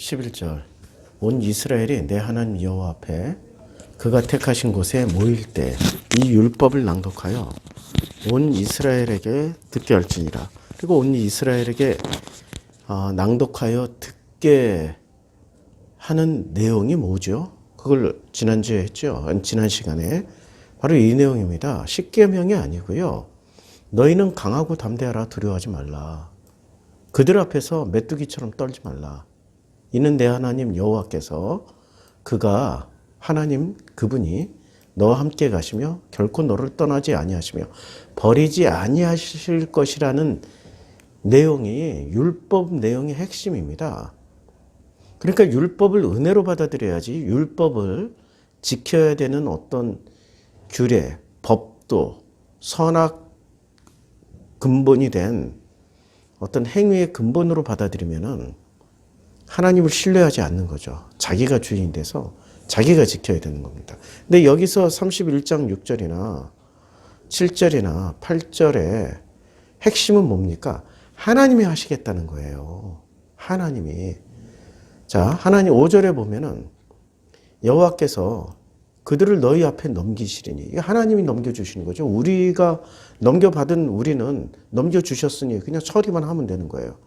11절 온 이스라엘이 내 하나님 여호와 앞에 그가 택하신 곳에 모일 때 이 율법을 낭독하여 온 이스라엘에게 듣게 할지니라. 그리고 온 이스라엘에게 낭독하여 듣게 하는 내용이 뭐죠? 그걸 지난주에 했죠. 지난 시간에. 바로 이 내용입니다. 십계명이 아니고요. 너희는 강하고 담대하라. 두려워하지 말라. 그들 앞에서 메뚜기처럼 떨지 말라. 이는 내 하나님 여호와께서 그가 하나님 그분이 너와 함께 가시며 결코 너를 떠나지 아니하시며 버리지 아니하실 것이라는 내용이 율법 내용의 핵심입니다. 그러니까 율법을 은혜로 받아들여야지 율법을 지켜야 되는 어떤 규례, 법도 선악 근본이 된 어떤 행위의 근본으로 받아들이면은 하나님을 신뢰하지 않는 거죠. 자기가 주인이 돼서 자기가 지켜야 되는 겁니다. 근데 여기서 31장 6절이나 7절이나 8절의 핵심은 뭡니까? 하나님이 하시겠다는 거예요. 하나님이. 자, 하나님 5절에 보면은 여호와께서 그들을 너희 앞에 넘기시리니. 하나님이 넘겨주시는 거죠. 우리가 넘겨받은 우리는 넘겨주셨으니 그냥 처리만 하면 되는 거예요.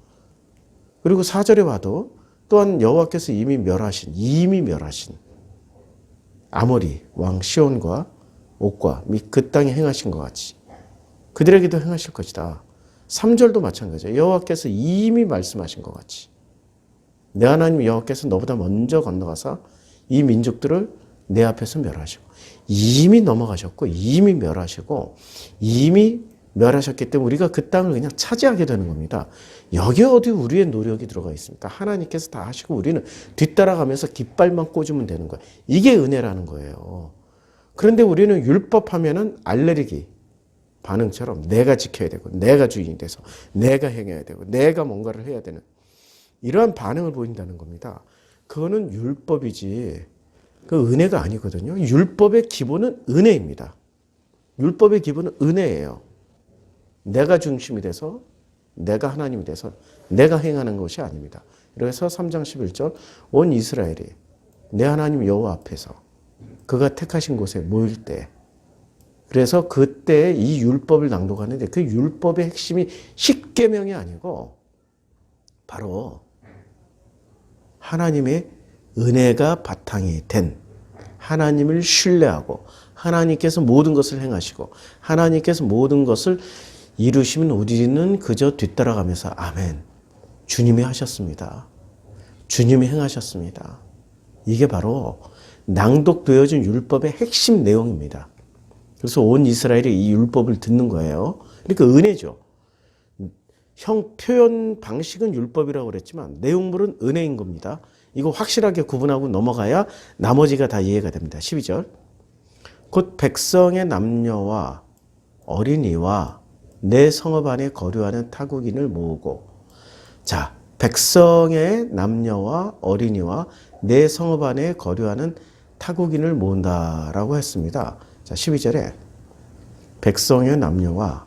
그리고 4절에 봐도 또한 여호와께서 이미 멸하신 아모리 왕 시온과 옥과 및 그 땅에 행하신 것 같이 그들에게도 행하실 것이다. 3절도 마찬가지예요. 여호와께서 이미 말씀하신 것 같이 내 하나님 여호와께서 너보다 먼저 건너가사 이 민족들을 내 앞에서 멸하시고 이미 넘어가셨고 이미 멸하시고 이미 멸하셨기 때문에 우리가 그 땅을 그냥 차지하게 되는 겁니다. 여기 어디 우리의 노력이 들어가 있습니까? 하나님께서 다 하시고 우리는 뒤따라가면서 깃발만 꽂으면 되는 거예요. 이게 은혜라는 거예요. 그런데 우리는 율법하면은 알레르기 반응처럼 내가 지켜야 되고 내가 주인이 돼서 내가 행해야 되고 내가 뭔가를 해야 되는 이러한 반응을 보인다는 겁니다. 그거는 율법이지 그 은혜가 아니거든요. 율법의 기본은 은혜입니다. 율법의 기본은 은혜예요. 내가 중심이 돼서 내가 하나님이 돼서 내가 행하는 것이 아닙니다. 그래서 3장 11절 온 이스라엘이 내 하나님 여호와 앞에서 그가 택하신 곳에 모일 때 그래서 그때 이 율법을 낭독하는데 그 율법의 핵심이 십계명이 아니고 바로 하나님의 은혜가 바탕이 된 하나님을 신뢰하고 하나님께서 모든 것을 행하시고 하나님께서 모든 것을 이루시면 우리는 그저 뒤따라가면서 아멘. 주님이 하셨습니다. 주님이 행하셨습니다. 이게 바로 낭독되어진 율법의 핵심 내용입니다. 그래서 온 이스라엘이 이 율법을 듣는 거예요. 그러니까 은혜죠. 표현 방식은 율법이라고 그랬지만 내용물은 은혜인 겁니다. 이거 확실하게 구분하고 넘어가야 나머지가 다 이해가 됩니다. 12절 곧 백성의 남녀와 어린이와 내 성읍 안에 거류하는 타국인을 모으고 자 백성의 남녀와 어린이와 내 성읍 안에 거류하는 타국인을 모은다라고 했습니다. 자 12절에 백성의 남녀와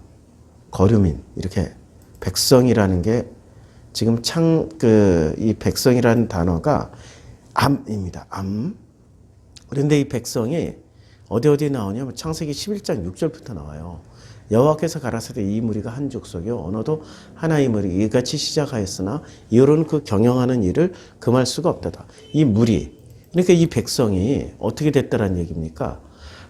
거류민 이렇게 백성이라는 게 지금 이 백성이라는 단어가 암입니다. 암. 그런데 이 백성이 어디 나오냐면 창세기 11장 6절부터 나와요. 여호와께서 가라사대 이 무리가 한 족속이요 언어도 하나의 무리 이같이 시작하였으나 이후로는 그 경영하는 일을 금할 수가 없다다. 이 무리 그러니까 이 백성이 어떻게 됐다라는 얘기입니까?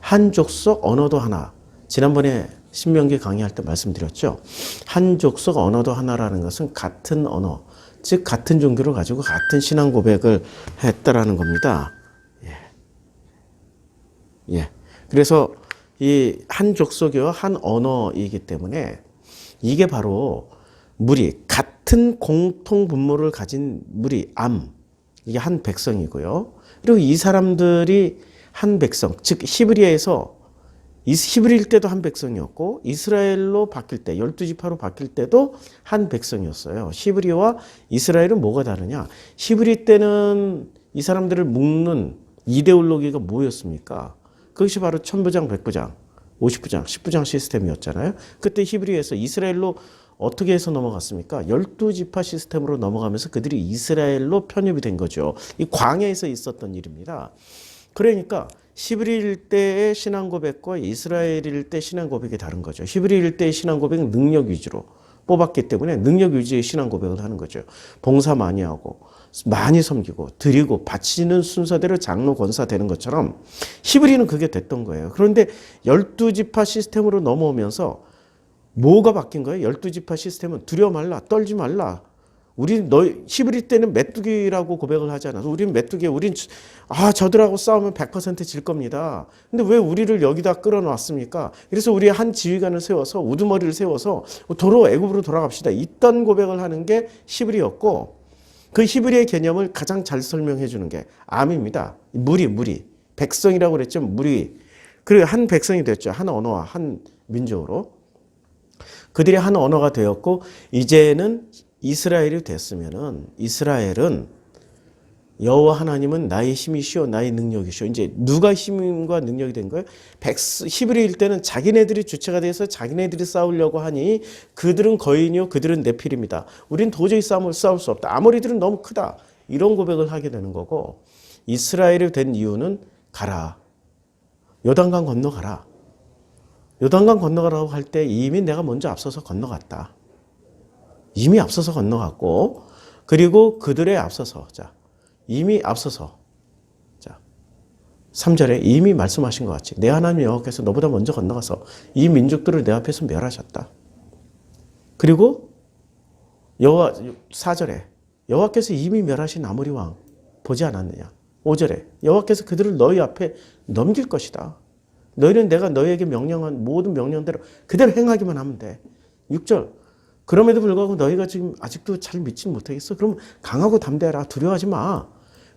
한 족속 언어도 하나. 지난번에 신명기 강의할 때 말씀드렸죠. 한 족속 언어도 하나라는 것은 같은 언어, 즉 같은 종교를 가지고 같은 신앙 고백을 했다라는 겁니다. 예. 그래서 이 한 족속이와 한 언어이기 때문에 이게 바로 무리, 같은 공통 분모를 가진 무리, 암, 이게 한 백성이고요. 그리고 이 사람들이 한 백성, 즉 히브리에서 히브리일 때도 한 백성이었고 이스라엘로 바뀔 때 12지파로 바뀔 때도 한 백성이었어요. 히브리와 이스라엘은 뭐가 다르냐? 히브리 때는 이 사람들을 묶는 이데올로기가 뭐였습니까? 그것이 바로 천부장, 백부장, 50부장, 10부장 시스템이었잖아요. 그때 히브리에서 이스라엘로 어떻게 해서 넘어갔습니까? 12지파 시스템으로 넘어가면서 그들이 이스라엘로 편입이 된 거죠. 이 광야에서 있었던 일입니다. 그러니까 히브리일 때의 신앙 고백과 이스라엘일 때 신앙 고백이 다른 거죠. 히브리일 때의 신앙 고백은 능력 위주로 뽑았기 때문에 능력 위주의 신앙 고백을 하는 거죠. 봉사 많이 하고 많이 섬기고 드리고 바치는 순서대로 장로 권사 되는 것처럼 히브리는 그게 됐던 거예요. 그런데 12지파 시스템으로 넘어오면서 뭐가 바뀐 거예요? 12지파 시스템은 두려워 말라, 떨지 말라. 우리 히브리 때는 메뚜기라고 고백을 하잖아. 우린 메뚜기, 저들하고 싸우면 100%질 겁니다. 근데 왜 우리를 여기다 끌어놨습니까? 그래서 우리 한 지휘관을 세워서 우두머리를 세워서 도로 애굽으로 돌아갑시다. 이딴 고백을 하는 게 히브리였고, 그 히브리의 개념을 가장 잘 설명해 주는 게 암입니다. 무리. 백성이라고 그랬죠. 무리. 그리고 한 백성이 됐죠. 한 언어와 한 민족으로. 그들이 한 언어가 되었고, 이제는 이스라엘이 됐으면은 이스라엘은 여호와 하나님은 나의 힘이시오, 나의 능력이시오. 이제 누가 힘과 능력이 된 거예요? 히브리일 때는 자기네들이 주체가 돼서 자기네들이 싸우려고 하니 그들은 거인이요, 그들은 네필입니다. 우린 도저히 싸울 수 없다. 아모리들은 너무 크다. 이런 고백을 하게 되는 거고, 이스라엘이 된 이유는 가라. 요단강 건너가라. 요단강 건너가라고 할 때 이미 내가 먼저 앞서서 건너갔다. 이미 앞서서 건너갔고, 그리고 그들의 앞서서, 이미 앞서서, 3절에 이미 말씀하신 것 같이 내 하나님 여호와께서 너보다 먼저 건너가서 이 민족들을 내 앞에서 멸하셨다. 그리고 4절에 여호와께서 이미 멸하신 아모리 왕 보지 않았느냐. 5절에 여호와께서 그들을 너희 앞에 넘길 것이다. 너희는 내가 너희에게 명령한 모든 명령대로 그대로 행하기만 하면 돼. 6절 그럼에도 불구하고 너희가 지금 아직도 잘 믿지 못하겠어? 그럼 강하고 담대하라. 두려워하지 마.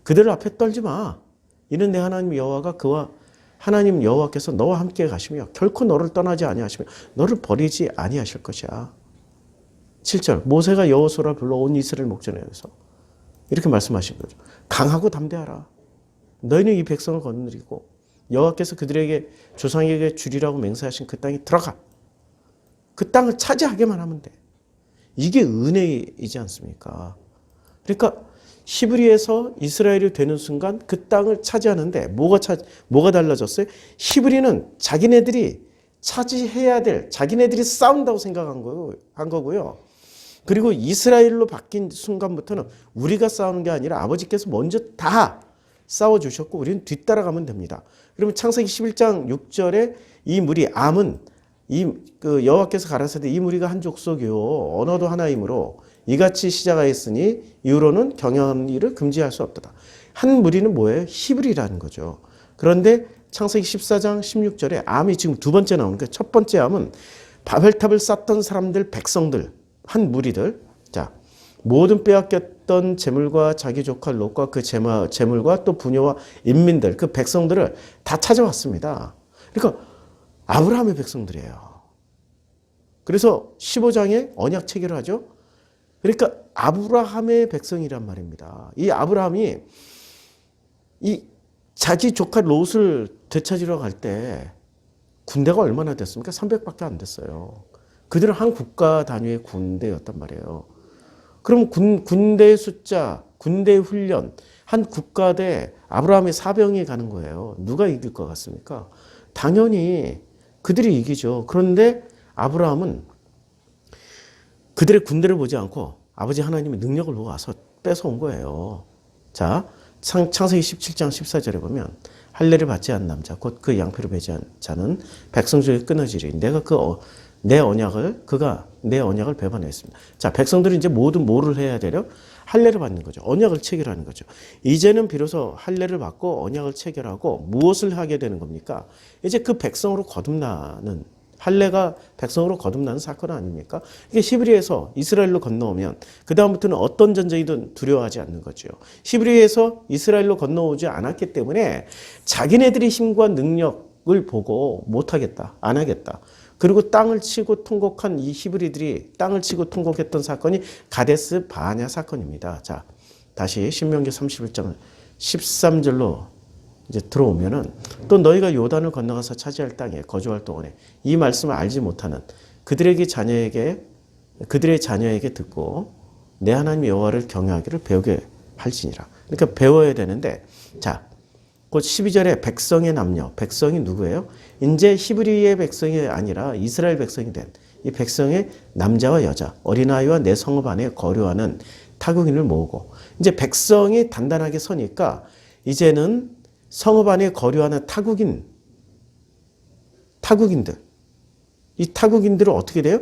그들 앞에 떨지 마. 이는 내 하나님 여호와가 그와 하나님 여호와께서 너와 함께 가시며 결코 너를 떠나지 아니하시며 너를 버리지 아니하실 것이야. 7절 모세가 여호수아를 불러 온 이스라엘 목전에서 이렇게 말씀하신 거죠. 강하고 담대하라. 너희는 이 백성을 거느리고 여호와께서 그들에게 조상에게 주리라고 맹세하신 그 땅에 들어가. 그 땅을 차지하게만 하면 돼. 이게 은혜이지 않습니까? 그러니까 히브리에서 이스라엘이 되는 순간 그 땅을 차지하는데 뭐가 달라졌어요? 히브리는 자기네들이 차지해야 될, 자기네들이 싸운다고 생각한 거고요. 그리고 이스라엘로 바뀐 순간부터는 우리가 싸우는 게 아니라 아버지께서 먼저 다 싸워주셨고 우리는 뒤따라가면 됩니다. 그러면 창세기 11장 6절에 이 무리 암은 여호와께서 가라사대 이 무리가 한 족속이요 언어도 하나이므로 이같이 시작하였으니 이후로는 경영하는 일을 금지할 수 없다. 한 무리는 뭐예요? 히브리라는 거죠. 그런데 창세기 14장 16절에 암이 지금 두 번째 나오니까 첫 번째 암은 바벨탑을 쌓던 사람들, 백성들, 한 무리들. 자, 모든 빼앗겼던 재물과 자기 조카 롯과 그 재물과 또 부녀와 인민들, 그 백성들을 다 찾아왔습니다. 그러니까 아브라함의 백성들이에요. 그래서 15장에 언약 체결을 하죠. 그러니까 아브라함의 백성이란 말입니다. 이 아브라함이 이 자기 조카 롯을 되찾으러 갈 때 군대가 얼마나 됐습니까? 300밖에 안 됐어요. 그들은 한 국가 단위의 군대였단 말이에요. 그럼 군대의 숫자, 군대의 훈련, 한 국가 대 아브라함의 사병이 가는 거예요. 누가 이길 것 같습니까? 당연히 그들이 이기죠. 그런데 아브라함은 그들의 군대를 보지 않고 아버지 하나님의 능력을 보고 와서 뺏어온 거예요. 자, 창세기 17장 14절에 보면 할례를 받지 않은 남자 곧 그 양피를 배제한 자는 백성 중에 끊어지리. 내가 그가 내 언약을 배반했습니다. 자, 백성들이 이제 모두 뭐를 해야 되려? 할례를 받는 거죠. 언약을 체결하는 거죠. 이제는 비로소 할례를 받고 언약을 체결하고 무엇을 하게 되는 겁니까? 이제 그 백성으로 거듭나는 할례가 백성으로 거듭나는 사건 아닙니까? 이게 히브리에서 이스라엘로 건너오면 그 다음부터는 어떤 전쟁이든 두려워하지 않는 거죠. 히브리에서 이스라엘로 건너오지 않았기 때문에 자기네들의 힘과 능력을 보고 못하겠다, 안 하겠다. 그리고 땅을 치고 통곡한 이 히브리들이 땅을 치고 통곡했던 사건이 가데스 바냐 사건입니다. 자, 다시 신명기 31장 13절로 이제 들어오면은 또 너희가 요단을 건너가서 차지할 땅에 거주할 동안에 이 말씀을 알지 못하는 그들에게 자녀에게 그들의 자녀에게 듣고 내 하나님 여호와를 경외하기를 배우게 할지니라. 그러니까 배워야 되는데, 자, 곧 12절에 백성의 남녀, 백성이 누구예요? 이제 히브리의 백성이 아니라 이스라엘 백성이 된 이 백성의 남자와 여자, 어린아이와 내 성읍 안에 거류하는 타국인을 모으고, 이제 백성이 단단하게 서니까 이제는 성읍 안에 거류하는 타국인들, 이 타국인들은 어떻게 돼요?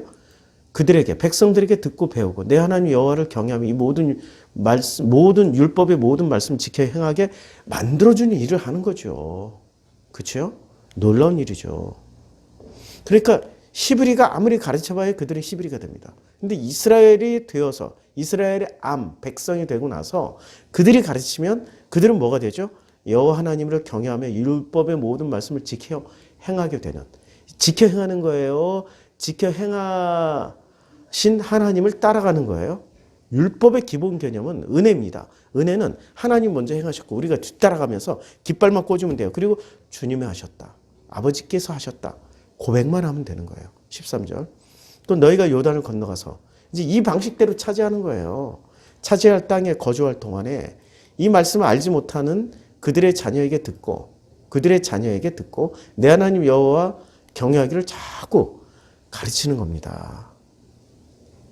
그들에게, 백성들에게 듣고 배우고 내 하나님 여호와를 경외하며 이 모든 말씀, 모든 율법의 모든 말씀을 지켜 행하게 만들어주는 일을 하는 거죠. 그렇죠? 놀라운 일이죠. 그러니까 히브리가 아무리 가르쳐봐야 그들은 히브리가 됩니다. 근데 이스라엘이 되어서 이스라엘의 백성이 되고 나서 그들이 가르치면 그들은 뭐가 되죠? 여호와 하나님을 경외하며 율법의 모든 말씀을 지켜 행하게 되는, 지켜 행하는 거예요. 지켜 행하신 하나님을 따라가는 거예요. 율법의 기본 개념은 은혜입니다. 은혜는 하나님 먼저 행하셨고 우리가 뒤따라가면서 깃발만 꽂으면 돼요. 그리고 주님이 하셨다, 아버지께서 하셨다, 고백만 하면 되는 거예요. 13절. 또 너희가 요단을 건너가서 이제 이 방식대로 차지하는 거예요. 차지할 땅에 거주할 동안에 이 말씀을 알지 못하는 그들의 자녀에게 듣고 내 하나님 여호와 경외하기를 자꾸 가르치는 겁니다.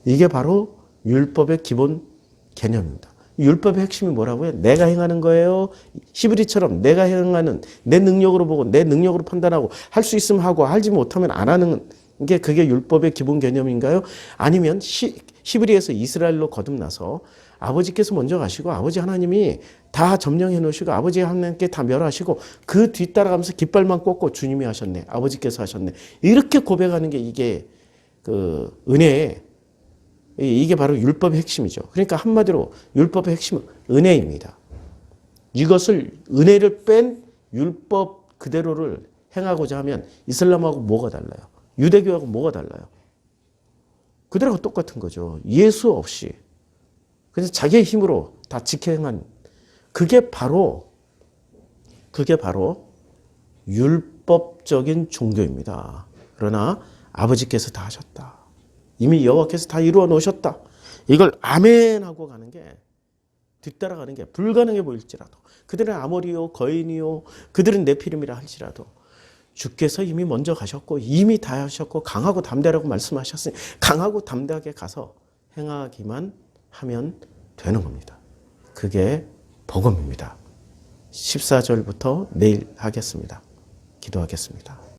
이게 바로 율법의 기본 개념입니다. 율법의 핵심이 뭐라고요? 내가 행하는 거예요. 히브리처럼 내가 행하는, 내 능력으로 보고 내 능력으로 판단하고 할 수 있으면 하고 하지 못하면 안 하는 게 그게 율법의 기본 개념인가요? 아니면 히브리에서 이스라엘로 거듭나서 아버지께서 먼저 가시고 아버지 하나님이 다 점령해 놓으시고 아버지 하나님께 다 멸하시고 그 뒤따라가면서 깃발만 꽂고 주님이 하셨네, 아버지께서 하셨네, 이렇게 고백하는 게 이게 그 은혜의, 이게 바로 율법의 핵심이죠. 그러니까 한마디로 율법의 핵심은 은혜입니다. 이것을, 은혜를 뺀 율법 그대로를 행하고자 하면 이슬람하고 뭐가 달라요? 유대교하고 뭐가 달라요? 그들하고 똑같은 거죠. 예수 없이. 그래서 자기의 힘으로 다 지켜 행한, 그게 바로 율법적인 종교입니다. 그러나 아버지께서 다 하셨다, 이미 여호와께서 다 이루어 놓으셨다, 이걸 아멘 하고 가는 게, 뒤따라가는 게 불가능해 보일지라도, 그들은 아모리요 거인이요 그들은 네피림이라 할지라도 주께서 이미 먼저 가셨고 이미 다 하셨고 강하고 담대하라고 말씀하셨으니 강하고 담대하게 가서 행하기만 하면 되는 겁니다. 그게 복음입니다. 14절부터 내일 하겠습니다. 기도하겠습니다.